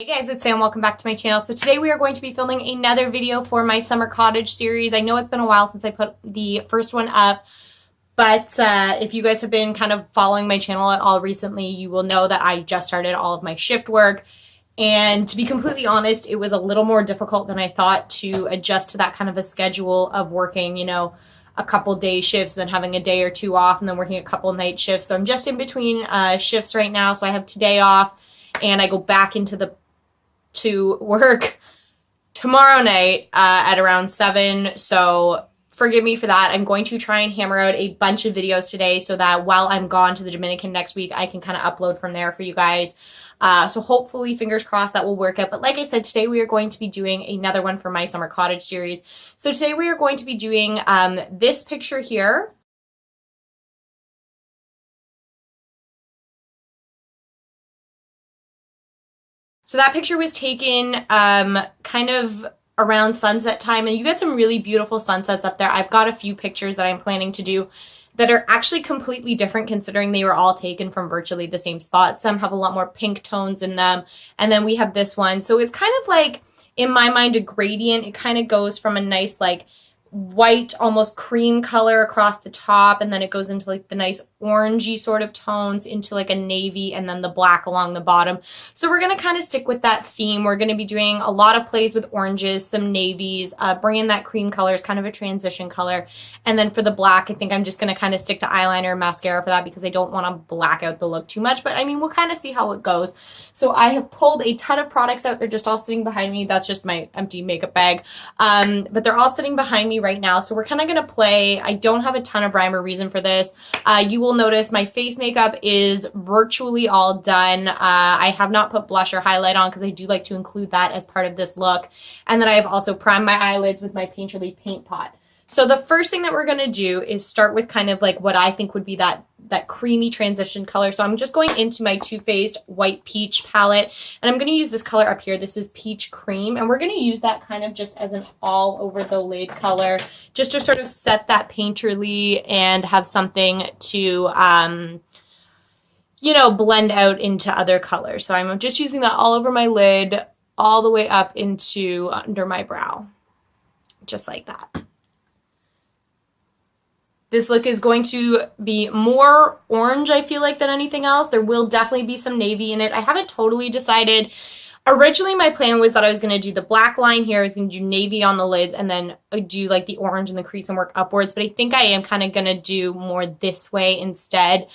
Hey guys, it's Sam. Welcome back to my channel. So today we are going to be filming another video for my summer cottage series. I know it's been a while since I put the first one up, but if you guys have been kind of following my channel at all recently, you will know that I just started all of my shift work. And to be completely honest, it was a little more difficult than I thought to adjust to that kind of a schedule of working, you know, a couple day shifts, then having a day or two off, and then working a couple night shifts. So I'm just in between shifts right now. So I have today off and I go back into to work tomorrow night at around 7. So forgive me for that. I'm going to try and hammer out a bunch of videos today so that while I'm gone to the Dominican next week, I can kind of upload from there for you guys. So hopefully, fingers crossed, that will work out. But like I said, today we are going to be doing another one for my summer cottage series. So today we are going to be doing this picture here. So that picture was taken kind of around sunset time, and you get some really beautiful sunsets up there. I've got a few pictures that I'm planning to do that are actually completely different considering they were all taken from virtually the same spot. Some have a lot more pink tones in them, and then we have this one. So it's kind of like, in my mind, a gradient. It kind of goes from a nice like white, almost cream color across the top, and then it goes into like the nice orangey sort of tones into like a navy, and then the black along the bottom. So we're going to kind of stick with that theme. We're going to be doing a lot of plays with oranges, some navies, bringing that cream color is kind of a transition color. And then for the black, I think I'm just going to kind of stick to eyeliner and mascara for that because I don't want to black out the look too much, but I mean, we'll kind of see how it goes. So I have pulled a ton of products out. They're just all sitting behind me. That's just my empty makeup bag. But they're all sitting behind me right now. So we're kind of going to play. I don't have a ton of rhyme or reason for this. You will notice my face makeup is virtually all done. I have not put blush or highlight on because I do like to include that as part of this look. And then I have also primed my eyelids with my Painterly paint pot. So the first thing that we're going to do is start with kind of like what I think would be that creamy transition color. So I'm just going into my Too Faced White Peach palette, and I'm going to use this color up here. This is Peach Cream, and we're going to use that kind of just as an all over the lid color, just to sort of set that painterly and have something to, you know, blend out into other colors. So I'm just using that all over my lid, all the way up into under my brow, just like that. This look is going to be more orange, I feel like, than anything else. There will definitely be some navy in it. I haven't totally decided. Originally, my plan was that I was going to do the black line here. I was going to do navy on the lids and then do like the orange and the crease and work upwards. But I think I am kind of going to do more this way instead.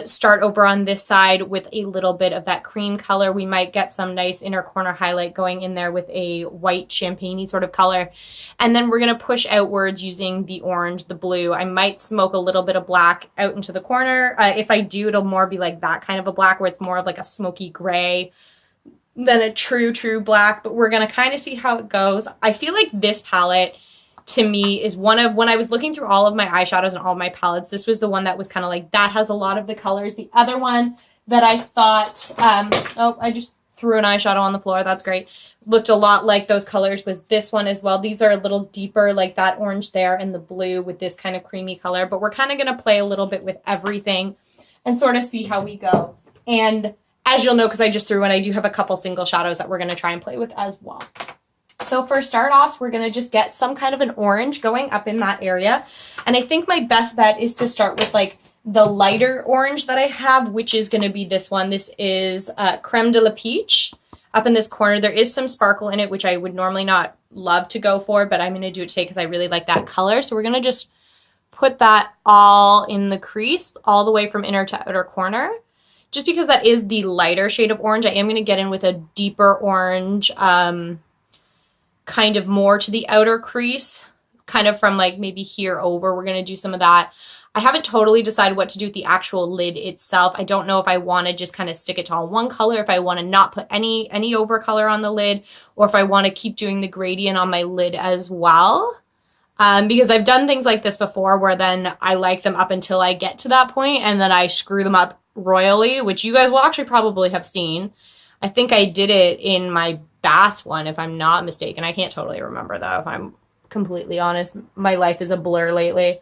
Start over on this side with a little bit of that cream color. We might get some nice inner corner highlight going in there with a white champagne-y sort of color. And then we're going to push outwards using the orange, the blue. I might smoke a little bit of black out into the corner. If I do, it'll more be like that kind of a black where it's more of like a smoky gray than a true black, but we're going to kind of see how it goes. I feel like this palette, to me, is one of, when I was looking through all of my eyeshadows and all of my palettes, this was the one that was kind of like, that has a lot of the colors. The other one that I thought, oh, I just threw an eyeshadow on the floor. That's great. Looked a lot like those colors was this one as well. These are a little deeper, like that orange there and the blue with this kind of creamy color, but we're kind of going to play a little bit with everything and sort of see how we go. And as you'll know, because I just threw in, I do have a couple single shadows that we're going to try and play with as well. So for start offs, we're going to just get some kind of an orange going up in that area. And I think my best bet is to start with like the lighter orange that I have, which is going to be this one. This is Creme de la Peach up in this corner. There is some sparkle in it, which I would normally not love to go for, but I'm going to do it today because I really like that color. So we're going to just put that all in the crease, all the way from inner to outer corner. Just because that is the lighter shade of orange, I am going to get in with a deeper orange, kind of more to the outer crease, kind of from like maybe here over. We're going to do some of that. I haven't totally decided what to do with the actual lid itself. I don't know if I want to just kind of stick it to all one color, if I want to not put any over color on the lid, or if I want to keep doing the gradient on my lid as well. Because I've done things like this before where then I like them up until I get to that point and then I screw them up royally, which you guys will actually probably have seen. I think I did it in my Bass one, if I'm not mistaken. I can't totally remember though, if I'm completely honest. My life is a blur lately.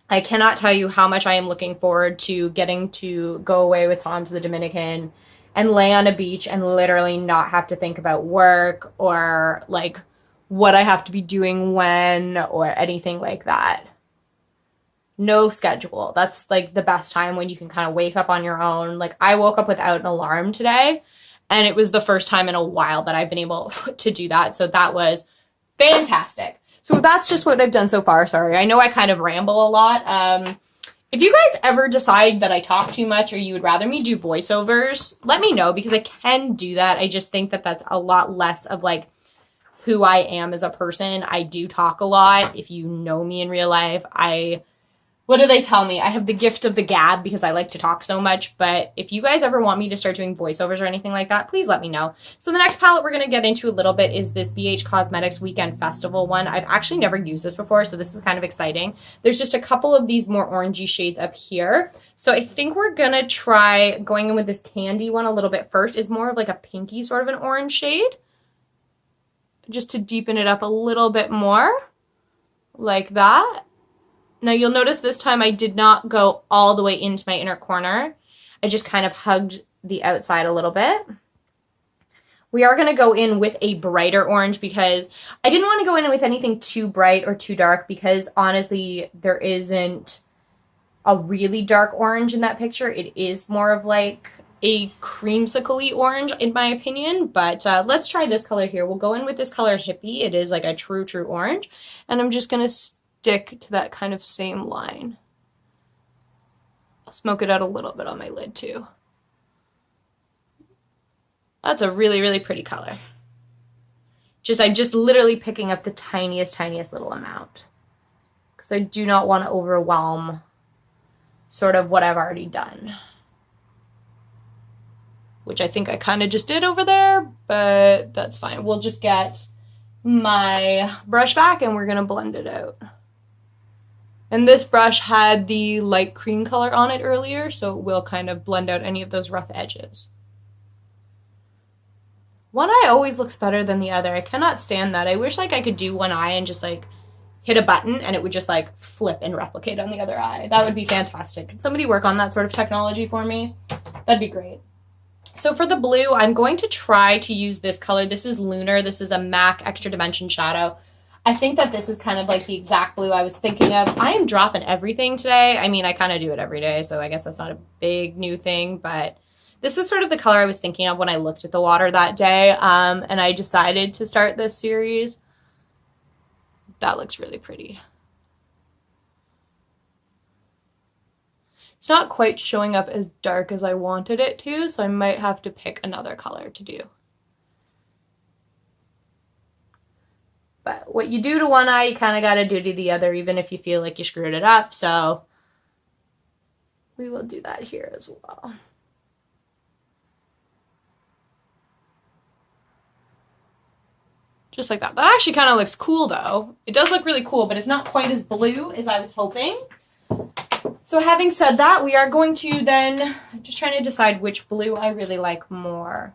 I cannot tell you how much I am looking forward to getting to go away with Tom to the Dominican and lay on a beach and literally not have to think about work or like what I have to be doing when or anything like that. No schedule. That's like the best time when you can kind of wake up on your own. Like I woke up without an alarm today, and it was the first time in a while that I've been able to do that. So that was fantastic. So that's just what I've done so far. Sorry. I know I kind of ramble a lot. If you guys ever decide that I talk too much or you would rather me do voiceovers, let me know because I can do that. I just think that that's a lot less of like who I am as a person. I do talk a lot. If you know me in real life, what do they tell me? I have the gift of the gab because I like to talk so much. But if you guys ever want me to start doing voiceovers or anything like that, please let me know. So the next palette we're going to get into a little bit is this BH Cosmetics Weekend Festival one. I've actually never used this before, so this is kind of exciting. There's just a couple of these more orangey shades up here. So I think we're going to try going in with this candy one a little bit first. It's more of like a pinky sort of an orange shade. Just to deepen it up a little bit more. Like that. Now you'll notice this time I did not go all the way into my inner corner. I just kind of hugged the outside a little bit. We are going to go in with a brighter orange because I didn't want to go in with anything too bright or too dark because honestly there isn't a really dark orange in that picture. It is more of like a creamsicle-y orange in my opinion, but let's try this color here. We'll go in with this color Hippie. It is like a true orange, and I'm just going to stick to that kind of same line. I'll smoke it out a little bit on my lid too. That's a really pretty color. I'm just literally picking up the tiniest little amount because I do not want to overwhelm sort of what I've already done. Which I think I kind of just did over there, but that's fine. We'll just get my brush back and we're going to blend it out. And this brush had the light cream color on it earlier, so it will kind of blend out any of those rough edges. One eye always looks better than the other. I cannot stand that. I wish like I could do one eye and just like hit a button and it would just like flip and replicate on the other eye. That would be fantastic. Could somebody work on that sort of technology for me? That'd be great. So for the blue, I'm going to try to use this color. This is Lunar. This is a MAC Extra Dimension Shadow. I think that this is kind of like the exact blue I was thinking of. I am dropping everything today. I mean, I kind of do it every day, so I guess that's not a big new thing, but this was sort of the color I was thinking of when I looked at the water that day, and I decided to start this series. That looks really pretty. It's not quite showing up as dark as I wanted it to, so I might have to pick another color to do. But what you do to one eye, you kind of got to do to the other, even if you feel like you screwed it up. So we will do that here as well. Just like that. That actually kind of looks cool, though. It does look really cool, but it's not quite as blue as I was hoping. So having said that, we are going to then, just trying to decide which blue I really like more.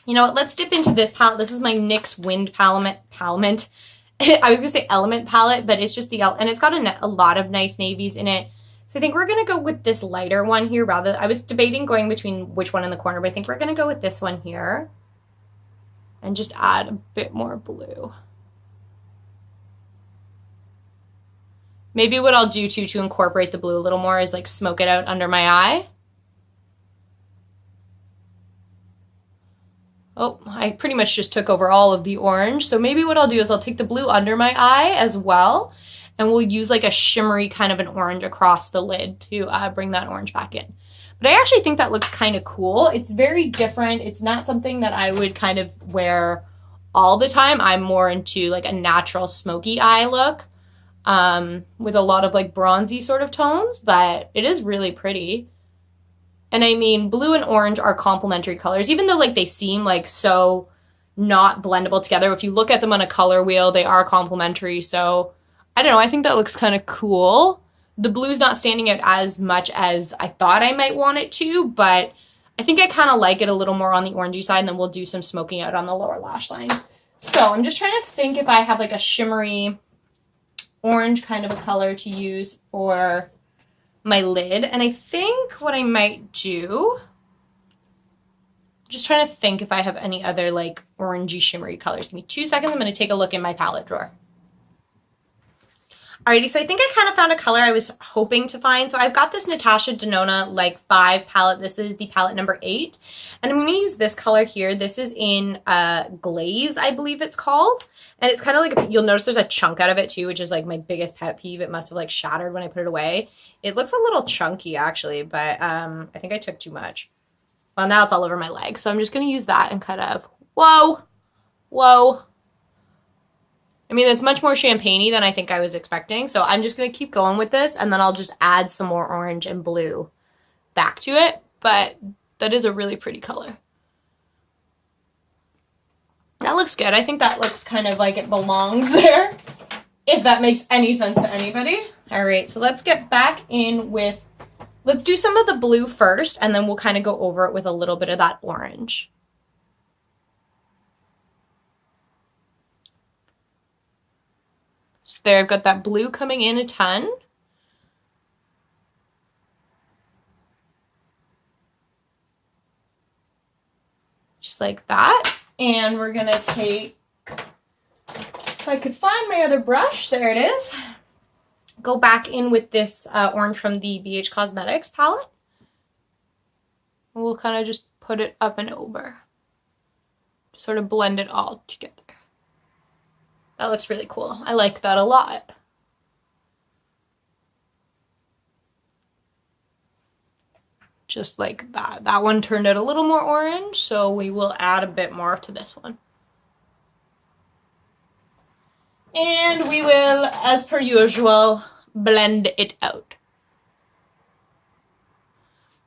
You know what, let's dip into this palette. This is my NYX Wind palette. I was going to say Element palette, but it's just the, and it's got a lot of nice navies in it. So I think we're going to go with this lighter one here rather. I was debating going between which one in the corner, but I think we're going to go with this one here. And just add a bit more blue. Maybe what I'll do too to incorporate the blue a little more is like smoke it out under my eye. Oh, I pretty much just took over all of the orange. So maybe what I'll do is I'll take the blue under my eye as well. And we'll use like a shimmery kind of an orange across the lid to bring that orange back in. But I actually think that looks kind of cool. It's very different. It's not something that I would kind of wear all the time. I'm more into like a natural smoky eye look with a lot of like bronzy sort of tones, but it is really pretty. And I mean, blue and orange are complementary colors, even though like they seem like so not blendable together. If you look at them on a color wheel, they are complementary. So I don't know. I think that looks kind of cool. The blue's not standing out as much as I thought I might want it to, but I think I kind of like it a little more on the orangey side, and then we'll do some smoking out on the lower lash line. So I'm just trying to think if I have like a shimmery orange kind of a color to use for my lid. And I think what I might do, just trying to think if I have any other like orangey shimmery colors. Give me 2 seconds. I'm going to take a look in my palette drawer. Alrighty, so I think I kind of found a color I was hoping to find. So I've got this Natasha Denona like 5 palette. This is the palette number 8. And I'm going to use this color here. This is in Glaze, I believe it's called. And it's kind of like, you'll notice there's a chunk out of it too, which is like my biggest pet peeve. It must have like shattered when I put it away. It looks a little chunky actually, but I think I took too much. Well, now it's all over my leg. So I'm just going to use that and kind of, whoa. I mean, it's much more champagne-y than I think I was expecting. So I'm just going to keep going with this, and then I'll just add some more orange and blue back to it. But that is a really pretty color. That looks good. I think that looks kind of like it belongs there, if that makes any sense to anybody. All right, so let's get back in with, let's do some of the blue first, and then we'll kind of go over it with a little bit of that orange. So there, I've got that blue coming in a ton. Just like that. And we're gonna take, if I could find my other brush, there it is. Go back in with this orange from the BH Cosmetics palette. And we'll kind of just put it up and over. Sort of blend it all together. That looks really cool. I like that a lot. Just like that. That one turned out a little more orange, so we will add a bit more to this one. And we will, as per usual, blend it out.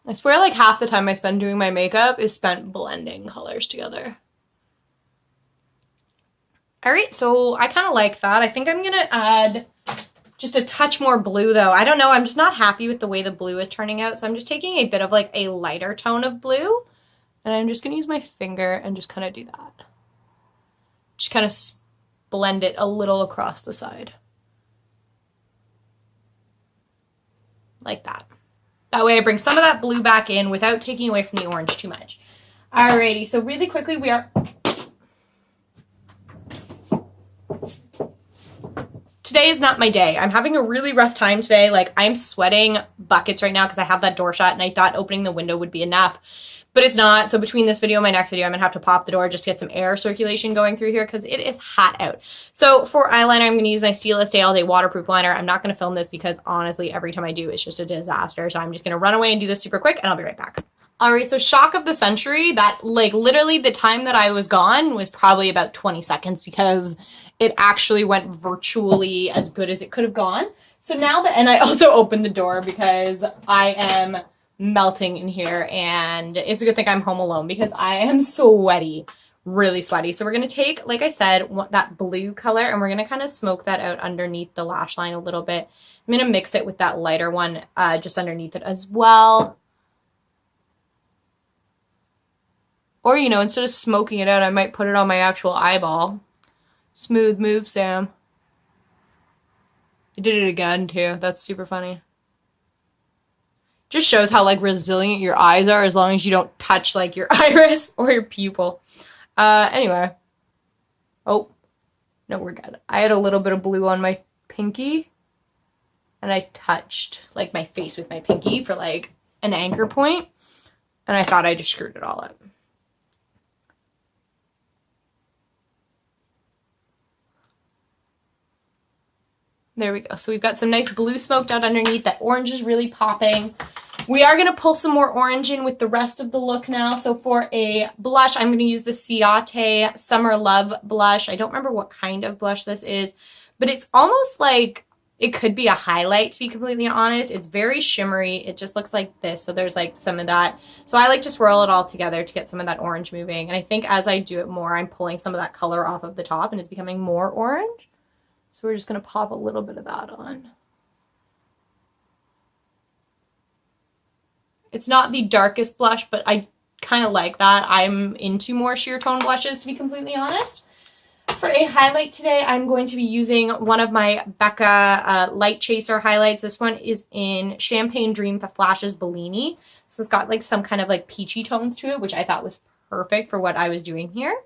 I swear like half the time I spend doing my makeup is spent blending colors together. All right, so I kind of like that. I think I'm going to add just a touch more blue, though. I don't know. I'm just not happy with the way the blue is turning out. So I'm just taking a bit of like a lighter tone of blue. And I'm just going to use my finger and just kind of do that. Just kind of blend it a little across the side. Like that. That way I bring some of that blue back in without taking away from the orange too much. Alrighty, so really quickly we are... Today is not my day. I'm having a really rough time today. Like, I'm sweating buckets right now because I have that door shut and I thought opening the window would be enough, but it's not. So between this video and my next video, I'm gonna have to pop the door just to get some air circulation going through here because it is hot out. So for eyeliner, I'm gonna use my Stila Stay All Day waterproof liner. I'm not gonna film this because honestly, every time I do, it's just a disaster. So I'm just gonna run away and do this super quick and I'll be right back. All right, so shock of the century, that like literally the time that I was gone was probably about 20 seconds because it actually went virtually as good as it could have gone. So now that, and I also opened the door because I am melting in here and it's a good thing I'm home alone because I am sweaty, really sweaty. So we're gonna take, like I said, that blue color and we're gonna kind of smoke that out underneath the lash line a little bit. I'm gonna mix it with that lighter one just underneath it as well. Or, you know, instead of smoking it out, I might put it on my actual eyeball. Smooth move, Sam. I did it again, too. That's super funny. Just shows how, like, resilient your eyes are as long as you don't touch, like, your iris or your pupil. Anyway. Oh. No, we're good. I had a little bit of blue on my pinky. And I touched, like, my face with my pinky for, like, an anchor point. And I thought I just screwed it all up. There we go. So we've got some nice blue smoked out underneath. That orange is really popping. We are going to pull some more orange in with the rest of the look now. So for a blush, I'm going to use the Ciate Summer Love blush. I don't remember what kind of blush this is, but it's almost like it could be a highlight, to be completely honest. It's very shimmery. It just looks like this. So there's like some of that. So I like to swirl it all together to get some of that orange moving. And I think as I do it more, I'm pulling some of that color off of the top and it's becoming more orange. So we're just going to pop a little bit of that on. It's not the darkest blush, but I kind of like that. I'm into more sheer tone blushes, to be completely honest. For a highlight today, I'm going to be using one of my Becca Light Chaser highlights. This one is in Champagne Dream Flashes Bellini. So it's got like some kind of like peachy tones to it, which I thought was perfect for what I was doing here.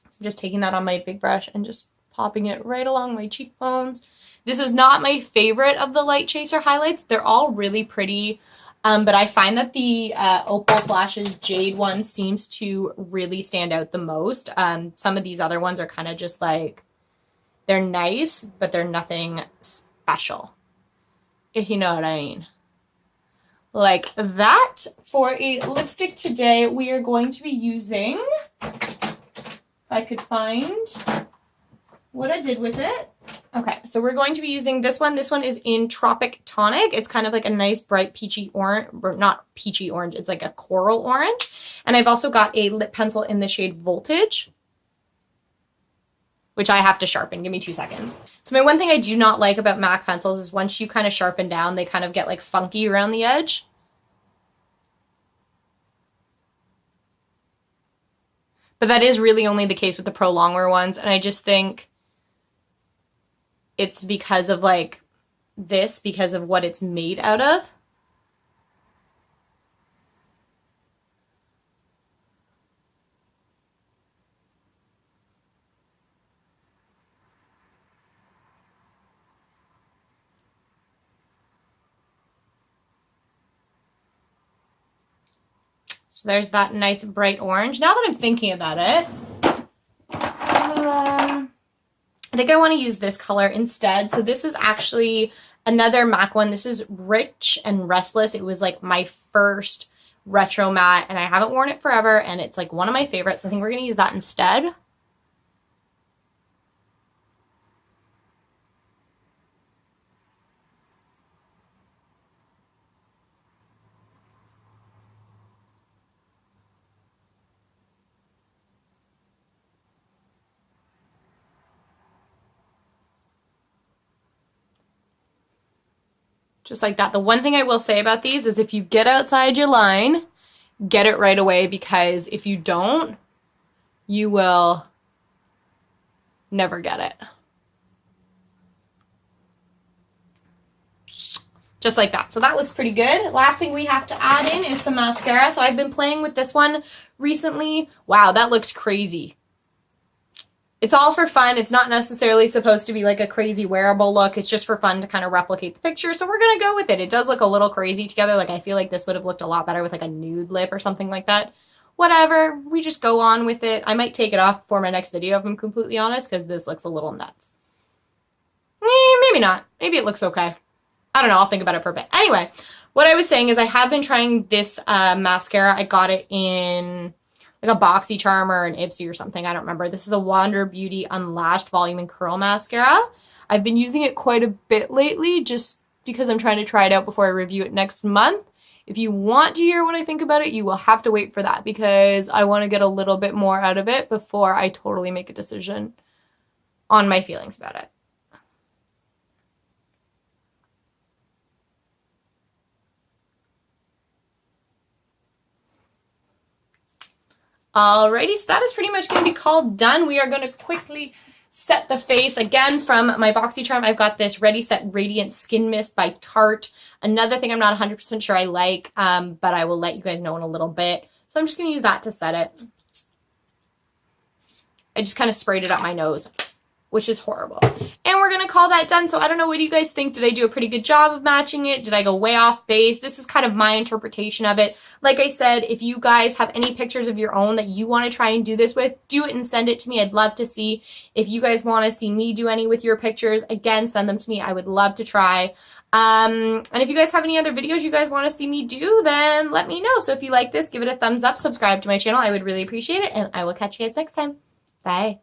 So I'm just taking that on my big brush and just popping it right along my cheekbones. This is not my favorite of the Light Chaser highlights. They're all really pretty. But I find that the Opal Flashes Jade one seems to really stand out the most. Some of these other ones are kind of just like, they're nice, but they're nothing special, if you know what I mean. Like that. For a lipstick today, we are going to be using, if I could find what I did with it. Okay, so we're going to be using this one. This one is in Tropic Tonic. It's kind of like a nice bright peachy orange, not peachy orange, it's like a coral orange. And I've also got a lip pencil in the shade Voltage, which I have to sharpen. Give me 2 seconds. So my one thing I do not like about MAC pencils is once you kind of sharpen down, they kind of get like funky around the edge. But that is really only the case with the Pro Longwear ones. And I just think it's because of like this, because of what it's made out of. So there's that nice bright orange. Now that I'm thinking about it, I think I want to use this color instead. So this is actually another MAC one. This is Rich and Restless. It was like my first retro matte and I haven't worn it forever and it's like one of my favorites. I think we're going to use that instead. Just like that. The one thing I will say about these is if you get outside your line, get it right away, because if you don't, you will never get it. Just like that. So that looks pretty good. Last thing we have to add in is some mascara. So I've been playing with this one recently. Wow, that looks crazy. It's all for fun. It's not necessarily supposed to be like a crazy wearable look. It's just for fun to kind of replicate the picture. So we're going to go with it. It does look a little crazy together. Like I feel like this would have looked a lot better with like a nude lip or something like that. Whatever. We just go on with it. I might take it off for my next video if I'm completely honest, because this looks a little nuts. Maybe not. Maybe it looks okay. I don't know. I'll think about it for a bit. Anyway, what I was saying is I have been trying this mascara. I got it in like a BoxyCharm or an Ipsy or something. I don't remember. This is a Wander Beauty Unlashed Volume and Curl Mascara. I've been using it quite a bit lately just because I'm trying to try it out before I review it next month. If you want to hear what I think about it, you will have to wait for that because I want to get a little bit more out of it before I totally make a decision on my feelings about it. Alrighty, so that is pretty much going to be called done. We are going to quickly set the face. Again, from my BoxyCharm, I've got this Ready Set Radiant Skin Mist by Tarte. Another thing I'm not 100% sure I like, but I will let you guys know in a little bit. So I'm just going to use that to set it. I just kind of sprayed it up my nose, which is horrible. And we're going to call that done. So I don't know, what do you guys think? Did I do a pretty good job of matching it? Did I go way off base? This is kind of my interpretation of it. Like I said, if you guys have any pictures of your own that you want to try and do this with, do it and send it to me. I'd love to see. If you guys want to see me do any with your pictures, again, send them to me. I would love to try. And if you guys have any other videos you guys want to see me do, then let me know. So if you like this, give it a thumbs up, subscribe to my channel. I would really appreciate it. And I will catch you guys next time. Bye.